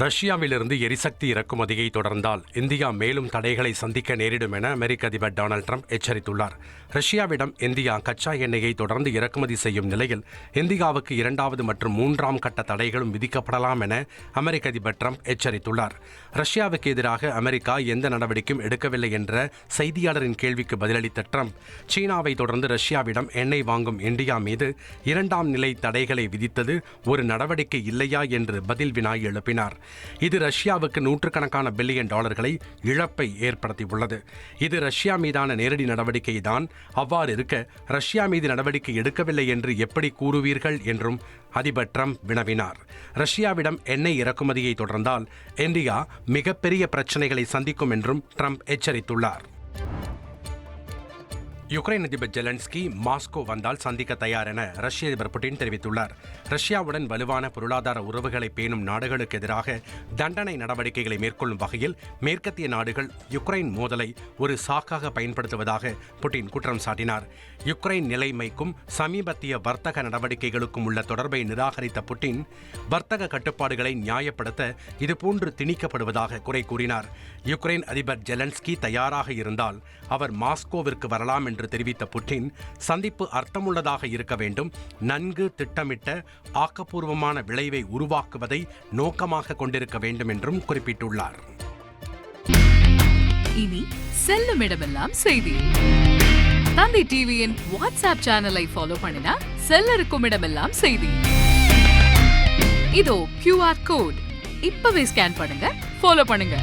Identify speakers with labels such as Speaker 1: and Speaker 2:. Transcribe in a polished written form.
Speaker 1: ரஷ்யாவிலிருந்து எரிசக்தி இறக்குமதியை தொடர்ந்தால் இந்தியா மேலும் தடைகளை சந்திக்க நேரிடும் என அமெரிக்க அதிபர் டொனால்ட் ட்ரம்ப் எச்சரித்துள்ளார். ரஷ்யாவிடம் இந்தியா கச்சா எண்ணெயை தொடர்ந்து இறக்குமதி செய்யும் நிலையில் இந்தியாவுக்கு 2வது மற்றும் 3ஆம் கட்ட தடைகளும் விதிக்கப்படலாம் என அமெரிக்க அதிபர் ட்ரம்ப் எச்சரித்துள்ளார். ரஷ்யாவுக்கு எதிராக அமெரிக்கா எந்த நடவடிக்கையும் எடுக்கவில்லை என்ற செய்தியாளரின் கேள்விக்கு பதிலளித்த ட்ரம்ப், சீனாவை தொடர்ந்து ரஷ்யாவிடம் எண்ணெய் வாங்கும் இந்தியா மீது 2ஆம் நிலை தடைகளை விதித்தது ஒரு நடவடிக்கை இல்லையா என்று பதில் வினா எழுப்பினார். இது ரஷ்யாவுக்கு நூற்றுக்கணக்கான பில்லியன் டாலர்களை இழப்பை ஏற்படுத்தியுள்ளது. இது ரஷ்யா மீதான நேரடி நடவடிக்கை தான். அவ்வாறு இருக்க ரஷ்யா மீது நடவடிக்கை எடுக்கவில்லை என்று எப்படி கூறுவீர்கள் என்றும் அதிபர் ட்ரம்ப் வினவினார். ரஷ்யாவிடம் எண்ணெய் இறக்குமதியை தொடர்ந்தால் இந்தியா மிகப்பெரிய பிரச்சனைகளை சந்திக்கும் என்றும் ட்ரம்ப் எச்சரித்துள்ளார். யுக்ரைன் அதிபர் ஜெலன்ஸ்கி மாஸ்கோ வந்தால் சந்திக்க தயார் என ரஷ்ய அதிபர் புட்டின் தெரிவித்துள்ளார். ரஷ்யாவுடன் வலுவான பொருளாதார உறவுகளை பேணும் நாடுகளுக்கு எதிராக தண்டனை நடவடிக்கைகளை மேற்கொள்ளும் வகையில் மேற்கத்திய நாடுகள் யுக்ரைன் மோதலை ஒரு சாக்காக பயன்படுத்துவதாக புட்டின் குற்றம் சாட்டினார். யுக்ரைன் நிலைமைக்கும் சமீபத்திய வர்த்தக நடவடிக்கைகளுக்கும் உள்ள தொடர்பை நிராகரித்த புட்டின், வர்த்தக கட்டுப்பாடுகளை நியாயப்படுத்த இதுபோன்று திணிக்கப்படுவதாக குறை கூறினார். யுக்ரைன் அதிபர் ஜெலன்ஸ்கி தயாராக இருந்தால் அவர் மாஸ்கோவிற்கு வரலாம் என்று தெரிவித்த புட்டின், சந்திப்பு அர்த்தமுள்ளதாக இருக்க வேண்டும், நன்கு திட்டமிட்ட ஆக்கப்பூர்வமான விளைவை உருவாக்குவதை நோக்கமாக கொண்டிருக்க வேண்டும் என்றும் குறிப்பிட்டுள்ளார்.
Speaker 2: இனி செல்லும் இடமெல்லாம் செய்தி. தந்தி டிவியின் வாட்ஸ்அப் சேனலை ஃபாலோ பண்ணினா செல்ல இருக்கும் இடமெல்லாம் செய்தி. இதோ QR கோட் இப்பவே ஸ்கேன் பண்ணுங்க, ஃபாலோ பண்ணுங்க.